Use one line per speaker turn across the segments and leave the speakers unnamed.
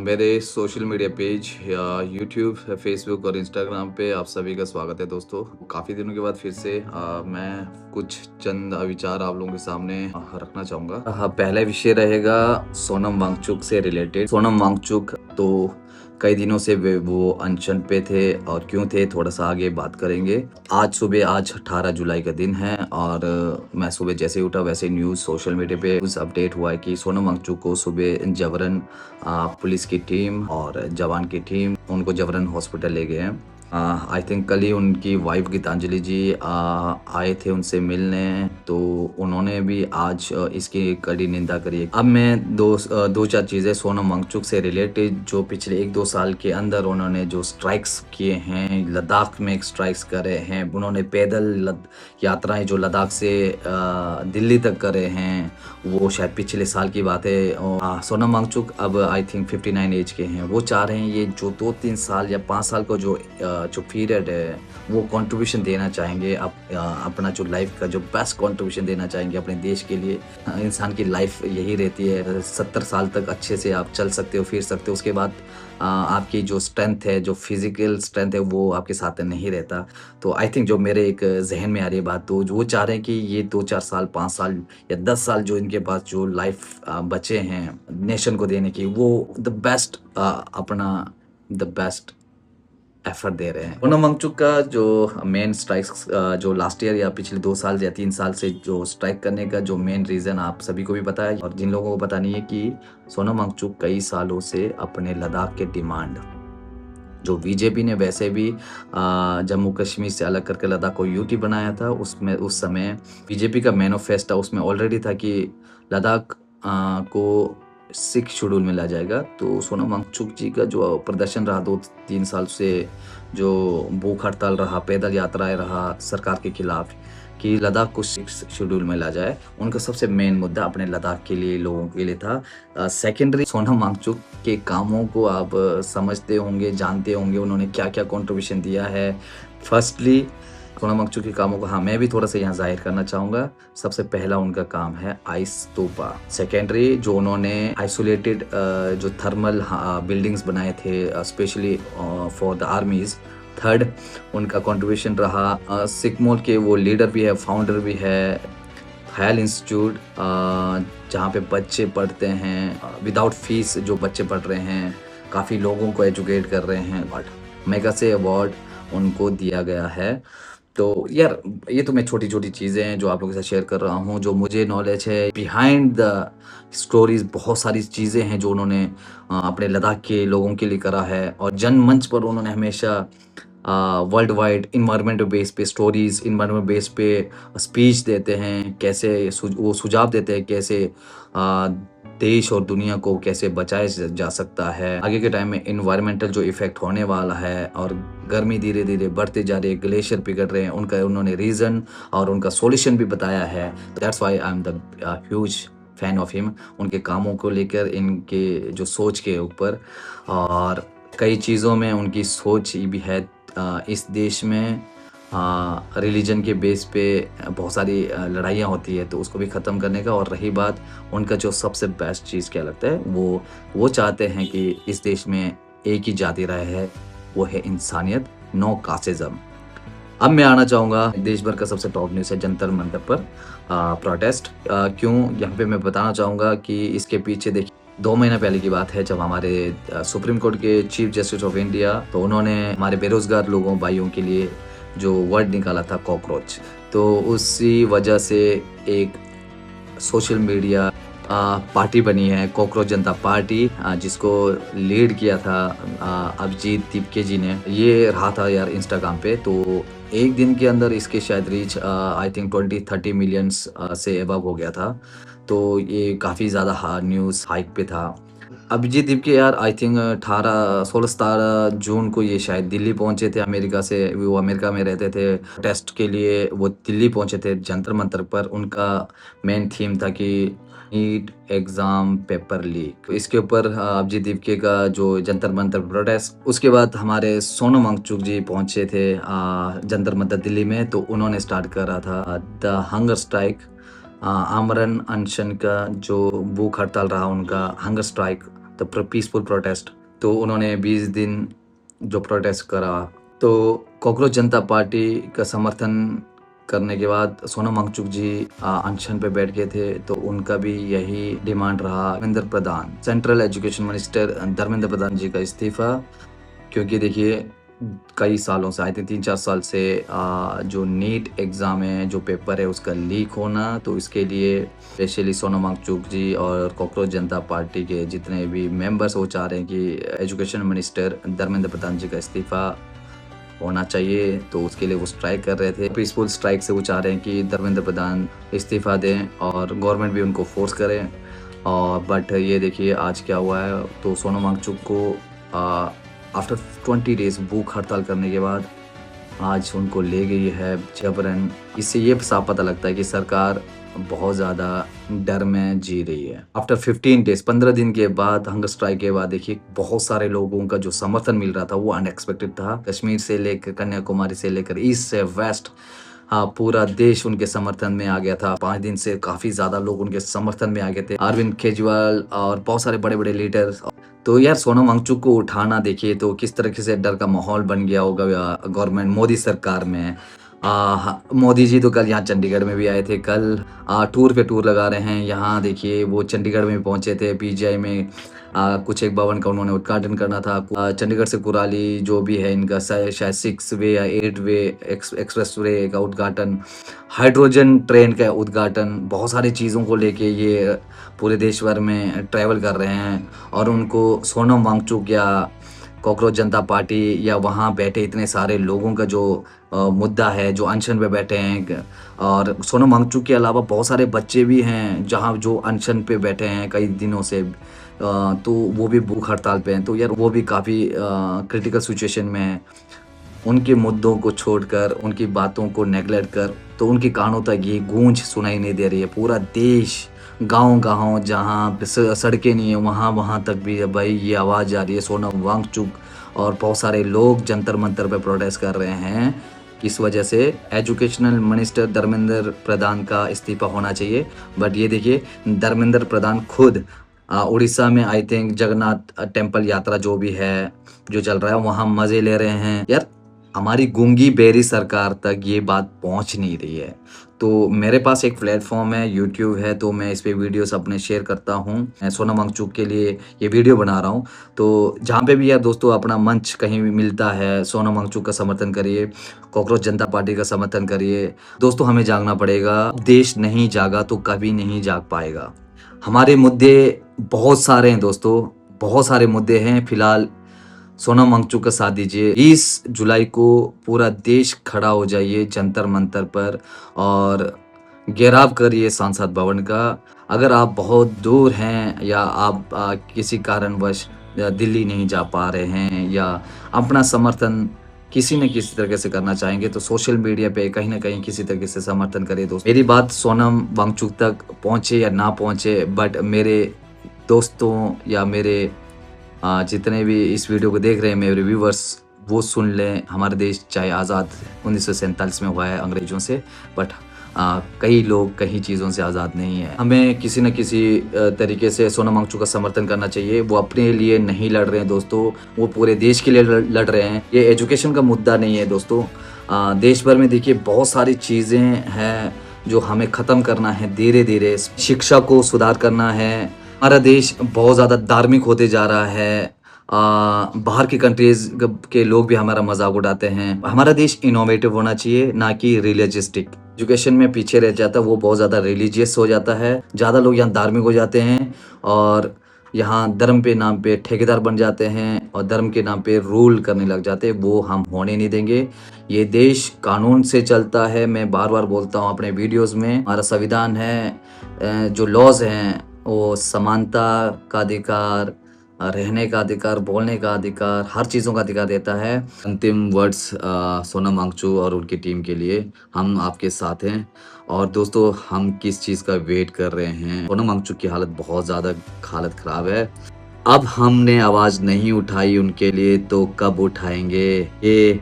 मेरे social media page या YouTube, Facebook और इंस्टाग्राम पे आप सभी का स्वागत है दोस्तों। काफ़ी दिनों के बाद फिर से मैं कुछ चंद विचार आप लोगों के सामने रखना चाहूँगा। पहला विषय रहेगा सोनम वांगचुक से रिलेटेड। सोनम वांगचुक तो कई दिनों से वो अनशन पे थे और क्यों थे थोड़ा सा आगे बात करेंगे। आज 18 जुलाई का दिन है और मैं सुबह जैसे ही उठा वैसे न्यूज़ सोशल मीडिया पे अपडेट हुआ है कि सोनम वांगचुक को सुबह जबरन पुलिस की टीम और जवान की टीम उनको जबरन हॉस्पिटल ले गए हैं। आई थिंक कल ही उनकी वाइफ गीतांजलि जी आए थे उनसे मिलने, तो उन्होंने भी आज इसकी कड़ी निंदा करी है। अब मैं दो चार चीज़ें सोनम वांगचुक से रिलेटेड जो पिछले 1-2 साल के अंदर उन्होंने जो स्ट्राइक्स किए हैं, लद्दाख में स्ट्राइक्स करे हैं, उन्होंने पैदल यात्राएं जो लद्दाख से दिल्ली तक करे हैं, वो शायद पिछले साल की बात है। सोनम वांगचुक अब आई थिंक 59 एज के हैं। वो चाह रहे हैं ये जो 2-3 साल या 5 साल का जो पीरियड है वो कंट्रीब्यूशन देना चाहेंगे, अपना जो लाइफ का जो बेस्ट कंट्रीब्यूशन देना चाहेंगे अपने देश के लिए। इंसान की लाइफ यही रहती है, 70 साल तक अच्छे से आप चल सकते हो, फिर सकते हो, उसके बाद आपकी जो स्ट्रेंथ है, जो फिजिकल स्ट्रेंथ है, वो आपके साथ नहीं रहता। तो आई थिंक जो मेरे एक जहन में आ रही है बात, तो वो चाह रहे हैं कि ये 2-4 साल, 5 साल या 10 साल जो इनके पास जो लाइफ बचे हैं नेशन को देने की, वो द बेस्ट एफर्ट दे रहे हैं। सोनम वांगचुक का जो मेन स्ट्राइक्स जो लास्ट ईयर या पिछले 2 साल या 3 साल से जो स्ट्राइक करने का जो मेन रीज़न आप सभी को भी पता है, और जिन लोगों को पता नहीं है कि सोनम वांगचुक कई सालों से अपने लद्दाख के डिमांड जो बीजेपी ने वैसे भी जम्मू कश्मीर से अलग करके लद्दाख को यूटी बनाया था, उसमें उस समय बीजेपी का मैनिफेस्टो उसमें ऑलरेडी था कि लद्दाख को 6 शेड्यूल में ला जाएगा। तो सोनम वांगचुक जी का जो प्रदर्शन रहा 2-3 साल से, जो भूख हड़ताल रहा, पैदल यात्राएं रहा सरकार के खिलाफ कि लद्दाख को 6 शेड्यूल में ला जाए, उनका सबसे मेन मुद्दा अपने लद्दाख के लिए, लोगों के लिए था। सेकेंडरी सोनम वांगचुक के कामों को आप समझते होंगे, जानते होंगे उन्होंने क्या-क्या कंट्रीब्यूशन दिया है। फर्स्टली सोनम वांगचुक के कामों को मैं भी थोड़ा सा यहाँ ज़ाहिर करना चाहूँगा। सबसे पहला उनका काम है आइस स्तूपा। सेकेंडरी जो उन्होंने आइसोलेटेड जो थर्मल बिल्डिंग्स बनाए थे specially for the armies. Third उनका कंट्रीब्यूशन रहा सिकमोल के वो लीडर भी है, फाउंडर भी है, ख्याल इंस्टीट्यूट जहाँ पे बच्चे पढ़ते हैं विदाउट फीस, जो बच्चे पढ़ रहे हैं, काफ़ी लोगों को एजुकेट कर रहे हैं। मेगा से अवार्ड उनको दिया गया है। तो यार ये तो मैं छोटी-छोटी चीज़ें हैं जो आप लोगों के साथ शेयर कर रहा हूँ, जो मुझे नॉलेज है। बिहाइंड द स्टोरीज़ बहुत सारी चीज़ें हैं जो उन्होंने अपने लद्दाख के लोगों के लिए करा है, और जनमंच पर उन्होंने हमेशा वर्ल्ड वाइड इन्वायरमेंट बेस पे स्टोरीज़, इन्वायरमेंट बेस पे स्पीच देते हैं, कैसे वो सुझाव देते हैं कैसे देश और दुनिया को कैसे बचाया जा सकता है। आगे के टाइम में इन्वायरमेंटल जो इफ़ेक्ट होने वाला है और गर्मी धीरे-धीरे बढ़ते जा रही है, ग्लेशियर पिघल रहे हैं, उनका उन्होंने रीज़न और उनका सॉल्यूशन भी बताया है। That's why I am the huge fan of him, उनके कामों को लेकर, इनके जो सोच के ऊपर, और कई चीज़ों में उनकी सोच भी है। इस देश में रिलीजन के बेस पे बहुत सारी लड़ाइयाँ होती है, तो उसको भी ख़त्म करने का। और रही बात उनका जो सबसे बेस्ट चीज़ क्या लगता है, वो चाहते हैं कि इस देश में एक ही जाति रहे, वो है इंसानियत, नो कास्टिज़्म। अब मैं आना चाहूँगा देश भर का सबसे टॉप न्यूज़ है जंतर मंतर पर प्रोटेस्ट। क्यों यहाँ पे मैं बताना चाहूँगा कि इसके पीछे देखिए 2 महीना पहले की बात है, जब हमारे सुप्रीम कोर्ट के चीफ जस्टिस ऑफ इंडिया, तो उन्होंने हमारे बेरोज़गार लोगों भाइयों के लिए जो वर्ड निकाला था कॉकरोच, तो उसी वजह से एक सोशल मीडिया पार्टी बनी है कॉकरोच जनता पार्टी, जिसको लीड किया था अभिजीत तिपके जी ने। ये रहा था यार इंस्टाग्राम पे, तो एक दिन के अंदर इसके शायद रीच आई थिंक 20-30 मिलियंस से अबव हो गया था। तो ये काफ़ी ज़्यादा न्यूज़ हाइक पे था। अभिजीत दीपके यार आई थिंक 16-17 जून को ये शायद दिल्ली पहुंचे थे अमेरिका से। वो अमेरिका में रहते थे, टेस्ट के लिए वो दिल्ली पहुंचे थे जंतर मंतर पर। उनका मेन थीम था कि नीट एग्ज़ाम पेपर लीक, इसके ऊपर अभिजीत दीपके का जो जंतर मंतर प्रोटेस्ट। उसके बाद हमारे सोनम वांगचुक जी पहुंचे थे जंतर मंतर दिल्ली में, तो उन्होंने स्टार्ट करा था द हंगर स्ट्राइक, आमरण अनशन का जो भूख हड़ताल रहा उनका, hunger strike. The peaceful protest. तो उन्होंने 20 दिन जो प्रोटेस्ट करा, तो कॉकरोच जनता पार्टी का समर्थन करने के बाद सोनम वांगचुक जी अनशन पे बैठ गए थे। तो उनका भी यही डिमांड रहा, Dharmendra Pradhan, central education minister Dharmendra Pradhan जी का इस्तीफा। क्योंकि देखिए कई सालों से, आई थिंक 3-4 साल से जो नीट एग्ज़ाम है, जो पेपर है उसका लीक होना, तो इसके लिए स्पेशली सोनम वांगचुक जी और कॉकरोच जनता पार्टी के जितने भी मेंबर्स वो चाह रहे हैं कि एजुकेशन मिनिस्टर धर्मेंद्र प्रधान जी का इस्तीफा होना चाहिए। तो उसके लिए वो स्ट्राइक कर रहे थे, पीसफुल स्ट्राइक से वो चाह रहे हैं कि धर्मेंद्र प्रधान इस्तीफा दें और गवर्नमेंट भी उनको फोर्स करे। और बट ये देखिए आज क्या हुआ है, तो सोनम वांगचुक को आफ्टर 20 डेज भूख हड़ताल करने के बाद आज उनको ले गई है जबरन। इससे ये साफ पता लगता है कि सरकार बहुत ज़्यादा डर में जी रही है। आफ्टर 15 डेज, 15 दिन के बाद, हंगर स्ट्राइक के बाद देखिए बहुत सारे लोगों का जो समर्थन मिल रहा था वो अनएक्सपेक्टेड था। कश्मीर से लेकर कन्याकुमारी से लेकर ईस्ट से वेस्ट, हाँ पूरा देश उनके समर्थन में आ गया था। 5 दिन से काफ़ी ज़्यादा लोग उनके समर्थन में आ गए थे, अरविंद केजरीवाल और बहुत सारे बड़े बड़े लीडर्स। तो यार सोनम वांगचुक को उठाना देखिए तो किस तरीके से डर का माहौल बन गया होगा गवर्नमेंट मोदी सरकार में। मोदी जी तो कल यहाँ चंडीगढ़ में भी आए थे, कल टूर पे टूर लगा रहे हैं। यहाँ देखिए वो चंडीगढ़ में पहुँचे थे, पीजीआई में कुछ एक भवन का उन्होंने उद्घाटन करना था। चंडीगढ़ से कुराली जो भी है इनका शायद 6 वे या 8 वे एक्सप्रेस वे का उद्घाटन, हाइड्रोजन ट्रेन का उद्घाटन, बहुत सारी चीज़ों को लेके ये पूरे देश भर में ट्रैवल कर रहे हैं। और उनको सोनम वांगचुक या कॉकरोच जनता पार्टी या वहाँ बैठे इतने सारे लोगों का जो मुद्दा है, जो अनशन पे बैठे हैं, और सोनम वांगचुक के अलावा बहुत सारे बच्चे भी हैं जहाँ जो अनशन पे बैठे हैं कई दिनों से, तो वो भी भूख हड़ताल पे हैं। तो यार वो भी काफ़ी क्रिटिकल सिचुएशन में है। उनके मुद्दों को छोड़कर, उनकी बातों को नेगलेक्ट कर, तो उनके कानों तक ये गूंज सुनाई नहीं दे रही है। पूरा देश, गाँव-गाँव जहाँ पे सड़कें नहीं है, वहाँ तक भी भाई ये आवाज़ जा रही है। सोनम वांगचुक और बहुत सारे लोग जंतर मंतर पे प्रोटेस्ट कर रहे हैं। इस वजह से एजुकेशनल मिनिस्टर धर्मेंद्र प्रधान का इस्तीफा होना चाहिए। बट ये देखिए धर्मेंद्र प्रधान खुद उड़ीसा में आई थिंक जगन्नाथ टेम्पल यात्रा जो भी है, जो चल रहा है, वहाँ मज़े ले रहे हैं। यार हमारी गूंगी बेरी सरकार तक ये बात पहुंच नहीं रही है। तो मेरे पास एक प्लेटफॉर्म है, यूट्यूब है, तो मैं इस पे वीडियोस अपने शेयर करता हूँ। मैं सोनम वांगचुक के लिए ये वीडियो बना रहा हूँ। तो जहाँ पे भी यार दोस्तों अपना मंच कहीं भी मिलता है, सोनम वांगचुक का समर्थन करिए, कॉकरोच जनता पार्टी का समर्थन करिए। दोस्तों हमें जागना पड़ेगा, देश नहीं जागा तो कभी नहीं जाग पाएगा। हमारे मुद्दे बहुत सारे हैं दोस्तों, बहुत सारे मुद्दे हैं। फिलहाल सोनम वांगचुक का साथ दीजिए। 20 जुलाई को पूरा देश खड़ा हो जाइए जंतर मंतर पर और घेराव करिए संसद भवन का। अगर आप बहुत दूर हैं या आप किसी कारणवश दिल्ली नहीं जा पा रहे हैं या अपना समर्थन किसी न किसी तरीके से करना चाहेंगे, तो सोशल मीडिया पे कहीं ना कहीं किसी तरीके से समर्थन करिए दोस्त। मेरी बात सोनम वांगचुक तक पहुंचे या ना पहुंचे, बट मेरे दोस्तों या मेरे जितने भी इस वीडियो को देख रहे हैं मेरे व्यूवर्स, वो सुन लें। हमारा देश चाहे आज़ाद 1947 में हुआ है अंग्रेज़ों से, बट कई लोग कई चीज़ों से आज़ाद नहीं है। हमें किसी न किसी तरीके से सोनम वांगचुक का समर्थन करना चाहिए। वो अपने लिए नहीं लड़ रहे हैं दोस्तों, वो पूरे देश के लिए लड़ रहे हैं। ये एजुकेशन का मुद्दा नहीं है दोस्तों। देश भर में देखिए बहुत सारी चीज़ें हैं जो हमें ख़त्म करना है धीरे धीरे। शिक्षा को सुधार करना है। हमारा देश बहुत ज़्यादा धार्मिक होते जा रहा है। बाहर की कंट्रीज़ के लोग भी हमारा मजाक उड़ाते हैं। हमारा देश इनोवेटिव होना चाहिए, ना कि रिलीजियस्टिक। एजुकेशन में पीछे रह जाता है, वो बहुत ज़्यादा रिलीजियस हो जाता है। ज़्यादा लोग यहाँ धार्मिक हो जाते हैं और यहाँ धर्म के नाम पे ठेकेदार बन जाते हैं और धर्म के नाम पे रूल करने लग जाते हैं। वो हम होने नहीं देंगे। ये देश कानून से चलता है। मैं बार बार बोलता हूँ अपने वीडियोज़ में, हमारा संविधान है, जो लॉज हैं वो समानता का अधिकार, रहने का अधिकार, बोलने का अधिकार, हर चीज़ों का अधिकार देता है। अंतिम वर्ड्स सोनम वांगचुक और उनकी टीम के लिए, हम आपके साथ हैं। और दोस्तों हम किस चीज़ का वेट कर रहे हैं? सोनम वांगचुक की हालत बहुत ज़्यादा हालत ख़राब है। अब हमने आवाज़ नहीं उठाई उनके लिए तो कब उठाएंगे? ये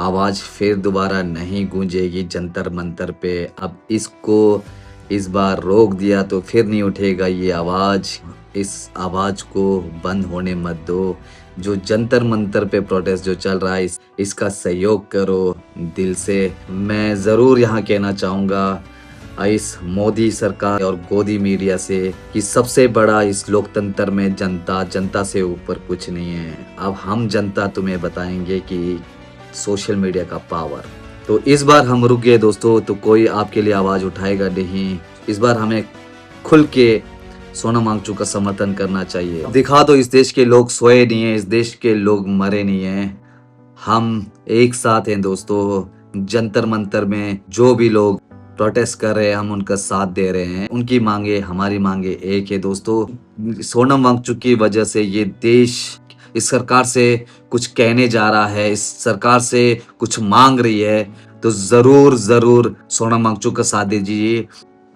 आवाज़ फिर दोबारा नहीं गूंजेगी जंतर मंतर पे। अब इसको इस बार रोक दिया तो फिर नहीं उठेगा ये आवाज़। इस आवाज़ को बंद होने मत दो। जो जंतर मंतर पे प्रोटेस्ट जो चल रहा है इसका सहयोग करो दिल से। मैं ज़रूर यहाँ कहना चाहूँगा इस मोदी सरकार और गोदी मीडिया से कि सबसे बड़ा इस लोकतंत्र में जनता से ऊपर कुछ नहीं है। अब हम जनता तुम्हें बताएंगे कि सोशल मीडिया का पावर। तो इस बार हम रुक गए दोस्तों, तो कोई आपके लिए आवाज़ उठाएगा नहीं। इस बार हमें खुल के सोनम वांगचुक का समर्थन करना चाहिए। दिखा दो इस देश के लोग सोए नहीं है, इस देश के लोग मरे नहीं हैं। हम एक साथ हैं दोस्तों। जंतर मंतर में जो भी लोग प्रोटेस्ट कर रहे हैं हम उनका साथ दे रहे हैं। उनकी मांगे हमारी मांगे एक है दोस्तों। सोनम वांगचुक की वजह से ये देश इस सरकार से कुछ कहने जा रहा है, इस सरकार से कुछ मांग रही है, तो जरूर सोनम वांगचुक का साथ दीजिए।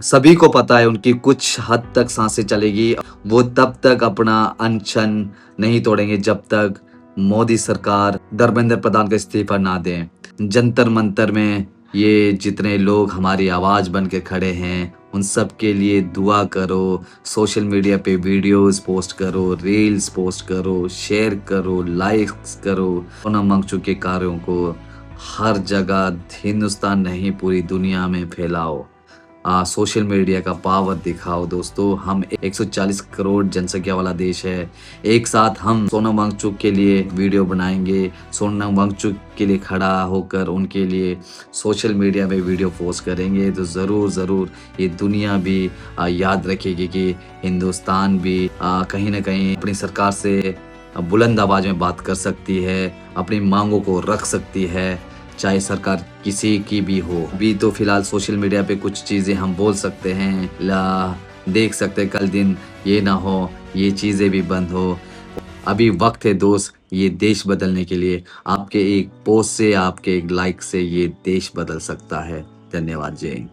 सभी को पता है उनकी कुछ हद तक सांसें चलेगी, वो तब तक अपना अनशन नहीं तोड़ेंगे जब तक मोदी सरकार धर्मेंद्र प्रधान का इस्तीफा ना दें। जंतर मंतर में ये जितने लोग हमारी आवाज बन के खड़े हैं उन सब के लिए दुआ करो। सोशल मीडिया पे वीडियोस पोस्ट करो, रील्स पोस्ट करो, शेयर करो, लाइक्स करो। सोनम वांगचुक के कार्यों को हर जगह हिंदुस्तान नहीं पूरी दुनिया में फैलाओ। सोशल मीडिया का पावर दिखाओ दोस्तों। हम 140 करोड़ जनसंख्या वाला देश है। एक साथ हम सोनम वांगचुक के लिए वीडियो बनाएंगे, सोनम वांगचुक के लिए खड़ा होकर उनके लिए सोशल मीडिया में वीडियो पोस्ट करेंगे, तो ज़रूर ये दुनिया भी याद रखेगी कि हिंदुस्तान भी कहीं ना कहीं अपनी सरकार से बुलंद आवाज़ में बात कर सकती है, अपनी मांगों को रख सकती है, चाहे सरकार किसी की भी हो। अभी तो फिलहाल सोशल मीडिया पे कुछ चीज़ें हम बोल सकते हैं, देख सकते हैं, कल दिन ये ना हो ये चीज़ें भी बंद हो। अभी वक्त है दोस्त ये देश बदलने के लिए। आपके एक पोस्ट से, आपके एक लाइक से ये देश बदल सकता है। धन्यवाद। जय हिंद।